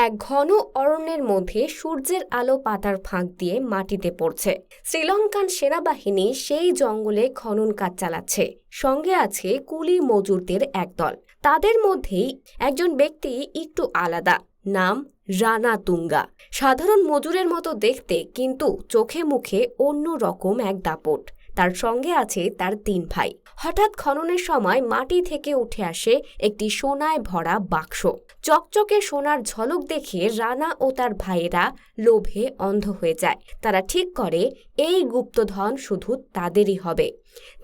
এক ঘন অরণ্যের মধ্যে সূর্যের আলো পাতার ফাঁক দিয়ে মাটিতে পড়ছে। শ্রীলঙ্কান সেনাবাহিনী সেই জঙ্গলে খনন কাজ চালাচ্ছে। সঙ্গে আছে কুলি মজুরদের একদল। তাদের মধ্যেই একজন ব্যক্তি একটু আলাদা, নাম রানা তুঙ্গা। সাধারণ মজুরের মতো দেখতে, কিন্তু চোখে মুখে অন্য রকম এক দাপট। তার সঙ্গে আছে তার 3 ভাই। হঠাৎ খননের সময় মাটি থেকে উঠে আসে একটি সোনায় ভরা বাক্স। চকচকে সোনার ঝলক দেখে রানা ও তার ভাইয়েরা লোভে অন্ধ হয়ে যায়। তারা ঠিক করে এই গুপ্তধন শুধু তাদেরই হবে।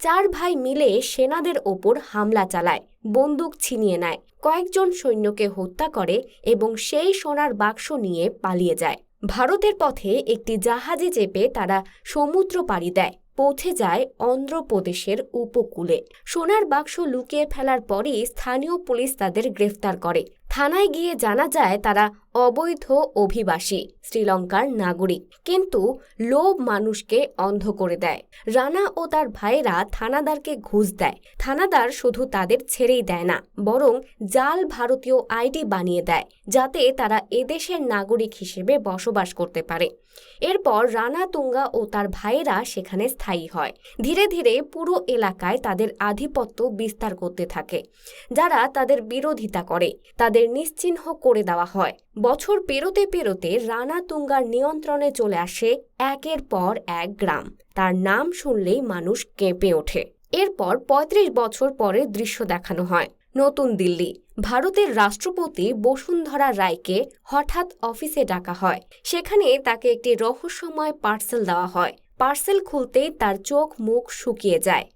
4 ভাই মিলে সেনাদের ওপর হামলা চালায়, বন্দুক ছিনিয়ে নেয়, কয়েকজন সৈন্যকে হত্যা করে এবং সেই সোনার বাক্স নিয়ে পালিয়ে যায়। ভারতের পথে একটি জাহাজে চেপে তারা সমুদ্র পাড়ি দেয়, পৌঁছে যায় অন্ধ্রপ্রদেশের উপকূলে। সোনার বাক্স লুকিয়ে ফেলার পরই স্থানীয় পুলিশ তাদের গ্রেফতার করে। থানায় গিয়ে জানা যায় তারা অবৈধ অভিবাসী, শ্রীলঙ্কার নাগরিক। কিন্তু লোভ মানুষকে অন্ধ করে দেয়। রানা ও তার ভাইয়েরা থানাদারকে ঘুষ দেয়। থানাদার শুধু তাদের ছেড়েই দেয় না, বরং জাল ভারতীয় আইডি বানিয়ে দেয়, যাতে তারা এদেশের নাগরিক হিসেবে বসবাস করতে পারে। এরপর রানা তুঙ্গা ও তার ভাইয়েরা সেখানে স্থায়ী হয়। ধীরে ধীরে পুরো এলাকায় তাদের আধিপত্য বিস্তার করতে থাকে। যারা তাদের বিরোধিতা করে তাদের নিশ্চিহ্ন করে দেওয়া হয়। বছর পেরোতে পেরোতে রানা তুঙ্গার নিয়ন্ত্রণে চলে আসে একের পর এক গ্রাম। তার নাম শুনলেই মানুষ কেঁপে ওঠে। এরপর ৩৫ বছর পরের দৃশ্য দেখানো হয়। নতুন দিল্লি। ভারতের রাষ্ট্রপতি বসুন্ধরা রায়কে হঠাৎ অফিসে ডাকা হয়। সেখানে তাকে একটি রহস্যময় পার্সেল দেওয়া হয়। পার্সেল খুলতেই তার চোখ মুখ শুকিয়ে যায়।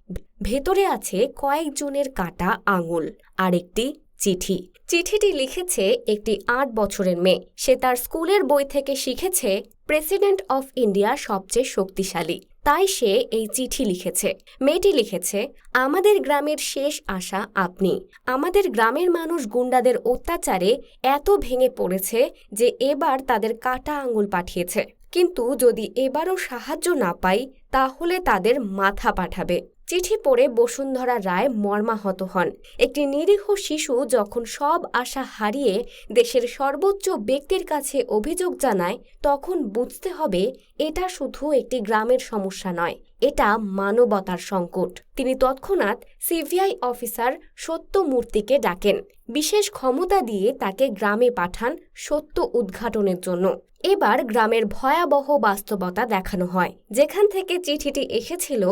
ভেতরে আছে কয়েকজনের কাটা আঙুল আর একটি চিঠি। চিঠিটি লিখেছে একটি 8 বছরের মেয়ে। সে তার স্কুলের বই থেকে শিখেছে প্রেসিডেন্ট অফ ইন্ডিয়া সবচেয়ে শক্তিশালী, তাই সে এই চিঠি লিখেছে। মেয়েটি লিখেছে, আমাদের গ্রামের শেষ আশা আপনি। আমাদের গ্রামের মানুষ গুন্ডাদের অত্যাচারে এত ভেঙে পড়েছে যে এবার তাদের কাটা আঙুল পাঠিয়েছে। কিন্তু যদি এবারও সাহায্য না পাই, তাহলে তাদের মাথা পাঠাবে। চিঠি পড়ে বসুন্ধরা রায় মর্মাহত হন। একটি নিরীহ শিশু যখন সব আশা হারিয়ে দেশের সর্বোচ্চ ব্যক্তির কাছে অভিযোগ জানায়, তখন বুঝতে হবে এটা শুধু একটি গ্রামের সমস্যা নয়, এটা মানবতার সংকট। তিনি তৎক্ষণাৎ সিবিআই অফিসার সত্যমূর্তিকে ডাকেন। বিশেষ ক্ষমতা দিয়ে তাকে গ্রামে পাঠান সত্য উদ্ঘাটনের জন্য। এবার গ্রামের ভয়াবহ বাস্তবতা দেখানো হয়। যেখান থেকে চিঠিটি এসেছিল,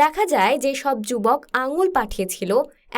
দেখা যায় যে সব যুবক আঙুল পাঠিয়েছিল,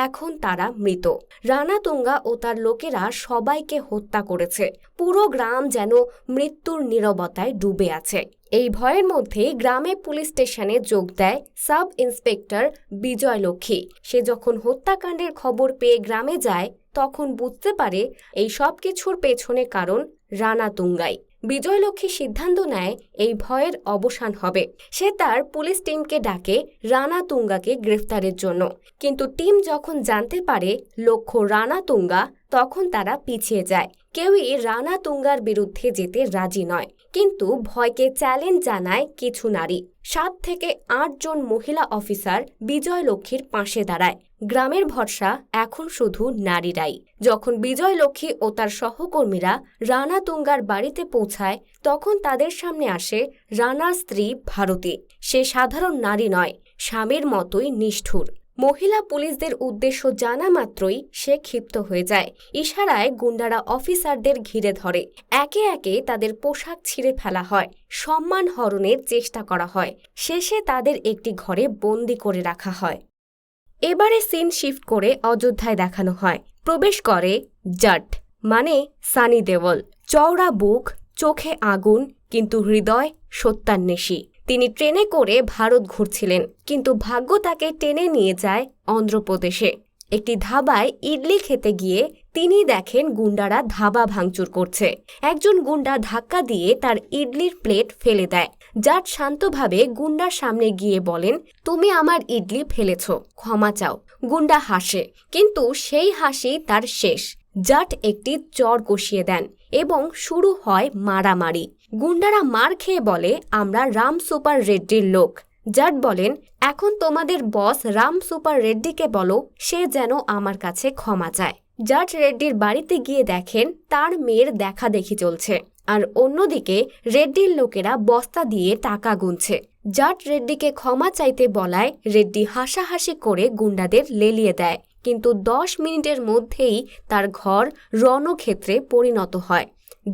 এখন তারা মৃত। রানা তুঙ্গা ও তার লোকেরা সবাইকে হত্যা করেছে। পুরো গ্রাম যেন মৃত্যুর নীরবতায় ডুবে আছে। এই ভয়ের মধ্যেই গ্রামে পুলিশ স্টেশনে যোগ দেয় সাব ইন্সপেক্টর বিজয় লক্ষ্মী। সে যখন হত্যাকাণ্ডের খবর পেয়ে গ্রামে যায়, তখন বুঝতে পারে এই সব কিছুর পেছনে কারণ রানা তুঙ্গাই। বিজয়লক্ষ্মী সিদ্ধান্ত নেয় এই ভয়ের অবসান হবে। সে তার পুলিশ টিমকে ডাকে রানা তুঙ্গাকে গ্রেফতারের জন্য। কিন্তু টিম যখন জানতে পারে লক্ষ্য রানা তুঙ্গা, তখন তারা পিছিয়ে যায়। কেউই রানা তুঙ্গার বিরুদ্ধে যেতে রাজি নয়। কিন্তু ভয়কে চ্যালেঞ্জ জানায় কিছু নারী। 7 থেকে 8 জন মহিলা অফিসার বিজয়লক্ষ্মীর পাশে দাঁড়ায়। গ্রামের ভরসা এখন শুধু নারীরাই। যখন বিজয়লক্ষ্মী ও তার সহকর্মীরা রানা তুঙ্গার বাড়িতে পৌঁছায়, তখন তাদের সামনে আসে রানার স্ত্রী ভারতী। সে সাধারণ নারী নয়, স্বামীর মতোই নিষ্ঠুর। মহিলা পুলিশদের উদ্দেশ্য জানা মাত্রই সে ক্ষিপ্ত হয়ে যায়। ইশারায় গুন্ডারা অফিসারদের ঘিরে ধরে। একে একে তাদের পোশাক ছিঁড়ে ফেলা হয়, সম্মান হরণের চেষ্টা করা হয়। শেষে তাদের একটি ঘরে বন্দি করে রাখা হয়। এবারে সিন শিফট করে অযোধ্যায় দেখানো হয়। প্রবেশ করে জাট, মানে সানি দেওল। চওড়া বুক, চোখে আগুন, কিন্তু হৃদয় সত্যান্বেষী। তিনি ট্রেনে করে ভারত ঘুরছিলেন, কিন্তু ভাগ্য তাকে টেনে নিয়ে যায় অন্ধ্রপ্রদেশে। একটি ধাবায় ইডলি খেতে গিয়ে তিনি দেখেন গুন্ডারা ধাবা ভাঙচুর করছে। একজন গুন্ডা ধাক্কা দিয়ে তার ইডলির প্লেট ফেলে দেয়। জাট শান্তভাবে গুন্ডার সামনে গিয়ে বলেন, তুমি আমার ইডলি ফেলেছ, ক্ষমা চাও। গুন্ডা হাসে, কিন্তু সেই হাসি তার শেষ। জাট একটি চড় কষিয়ে দেন এবং শুরু হয় মারামারি। গুন্ডারা মার খেয়ে বলে, আমরা রাম সুপার রেড্ডির লোক। জাট বলেন, এখন তোমাদের বস রাম সুপার রেড্ডিকে বলো সে যেন আমার কাছে ক্ষমা চায়। জাট রেড্ডির বাড়িতে গিয়ে দেখেন তার মেয়ের দেখাদেখি চলছে, আর অন্যদিকে রেড্ডির লোকেরা বস্তা দিয়ে টাকা গুনছে। জাট রেড্ডিকে ক্ষমা চাইতে বলায় রেড্ডি হাসাহাসি করে গুন্ডাদের লেলিয়ে দেয়, কিন্তু 10 মিনিটের মধ্যেই তার ঘর রণক্ষেত্রে পরিণত হয়।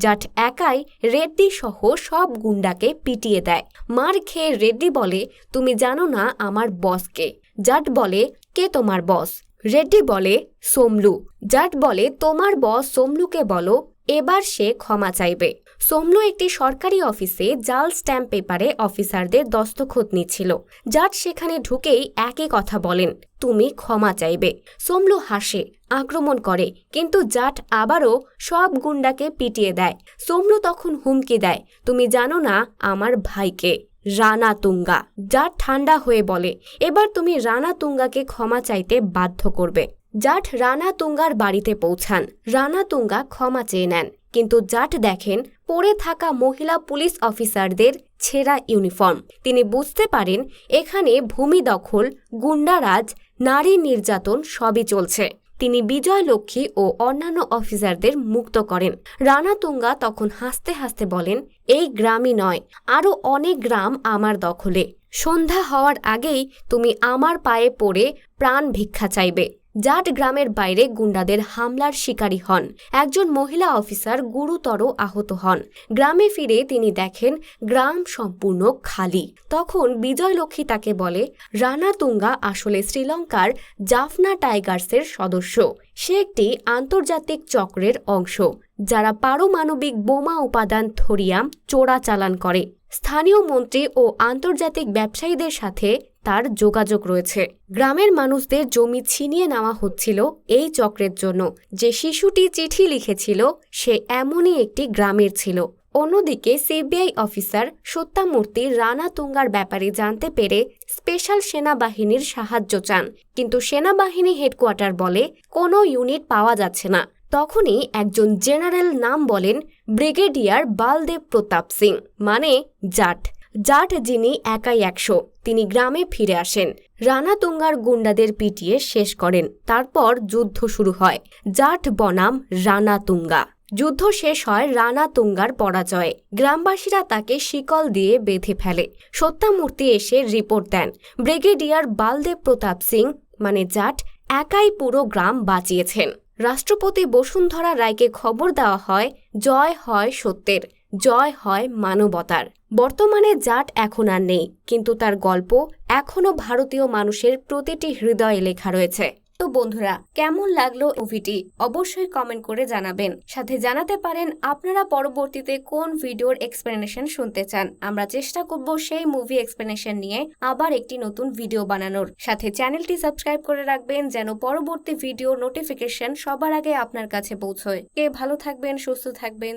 জাট একাই রেড্ডি সহ সব গুন্ডাকে পিটিয়ে দেয়। মার খেয়ে রেড্ডি বলে, তুমি জানো না আমার বস কে? জাট বলে, কে তোমার বস? রেড্ডি বলে, সোমলু। জাট বলে, তোমার বস সোমলুকে বলো এবার সে ক্ষমা চাইবে। সোমলু একটি সরকারি অফিসে জাল স্ট্যাম্প পেপারে অফিসারদের দস্তখত নিচ্ছিল। জাট সেখানে ঢুকেই একই কথা বলেন, তুমি ক্ষমা চাইবে। সোমলু হাসে, আক্রমণ করে, কিন্তু জাট আবারও সব গুন্ডাকে পিটিয়ে দেয়। সোমলু তখন হুমকি দেয়, তুমি জানো না আমার ভাইকে? রানা তুঙ্গা। জাট ঠান্ডা হয়ে বলে, এবার তুমি রানা তুঙ্গাকে ক্ষমা চাইতে বাধ্য করবে। জাট রানা তুঙ্গার বাড়িতে পৌঁছান। রানা তুঙ্গা ক্ষমা চেয়ে নেন, কিন্তু জাট দেখেন পড়ে থাকা মহিলা পুলিশ অফিসারদের ছেঁড়া ইউনিফর্ম। তিনি বুঝতে পারেন এখানে ভূমি দখল, গুন্ডারাজ, নারী নির্যাতন সবই চলছে। তিনি বিজয়লক্ষ্মী ও অন্যান্য অফিসারদের মুক্ত করেন। রানা তুঙ্গা তখন হাসতে হাসতে বলেন, এই গ্রামই নয়, আরও অনেক গ্রাম আমার দখলে। সন্ধ্যা হওয়ার আগেই তুমি আমার পায়ে পড়ে প্রাণ ভিক্ষা চাইবে। জাট গ্রামের বাইরে গুন্ডাদের হামলার শিকারী হন। একজন মহিলা অফিসার গুরুতর আহত হন। গ্রামে ফিরে তিনি দেখেন গ্রাম সম্পূর্ণ খালি। তখন বিজয়লক্ষ্মী তাকে বলে, রানা তুঙ্গা আসলে শ্রীলঙ্কার জাফনা টাইগার্সের সদস্য। সে একটি আন্তর্জাতিক চক্রের অংশ, যারা পারমাণবিক বোমা উপাদান থোরিয়াম চোরাচালান করে। স্থানীয় মন্ত্রী ও আন্তর্জাতিক ব্যবসায়ীদের সাথে তার যোগাযোগ রয়েছে। গ্রামের মানুষদের জমি ছিনিয়ে নেওয়া হচ্ছিল এই চক্রের জন্য। যে শিশুটি চিঠি লিখেছিল সে এমনই একটি গ্রামের ছিল। অন্যদিকে সিবিআই অফিসার সত্যামূর্তি রানা তুঙ্গার ব্যাপারে জানতে পেরে স্পেশাল সেনাবাহিনীর সাহায্য চান, কিন্তু সেনাবাহিনী হেডকোয়ার্টার বলে কোনো ইউনিট পাওয়া যাচ্ছে না। তখনই একজন জেনারেল নাম বলেন ব্রিগেডিয়ার বালদেব প্রতাপ সিং, মানে জাট। জাট যিনি একাই 100, তিনি গ্রামে ফিরে আসেন। রানা তুঙ্গার গুন্ডাদের পিটিয়ে শেষ করেন। তারপর যুদ্ধ শুরু হয়, জাট বনাম রানা তুঙ্গা। যুদ্ধ শেষ হয় রানা তুঙ্গার পরাজয়ে। গ্রামবাসীরা তাকে শিকল দিয়ে বেঁধে ফেলে। সত্যামূর্তি এসে রিপোর্ট দেন, ব্রিগেডিয়ার বালদেব প্রতাপ সিং মানে জাট একাই পুরো গ্রাম বাঁচিয়েছেন। রাষ্ট্রপতি বসুন্ধরা রায়কে খবর দেওয়া হয়, জয় হয় সত্যের, জয় হয় মানবতার। বর্তমানে জাট এখন আর নেই, কিন্তু তার গল্প এখনো ভারতীয় মানুষের প্রতিটি হৃদয়ে লেখা রয়েছে। তো বন্ধুরা, কেমন লাগলো মুভিটি অবশ্যই কমেন্ট করে জানাবেন। সাথে জানাতে পারেন আপনারা পরবর্তীতে কোন ভিডিওর এক্সপ্লেনেশন শুনতে চান। আমরা চেষ্টা করব সেই মুভি এক্সপ্লেনেশন নিয়ে আবার একটি নতুন ভিডিও বানানোর। সাথে চ্যানেলটি সাবস্ক্রাইব করে রাখবেন যেন পরবর্তী ভিডিও নোটিফিকেশন সবার আগে আপনার কাছে পৌঁছয়। কে ভালো থাকবেন, সুস্থ থাকবেন।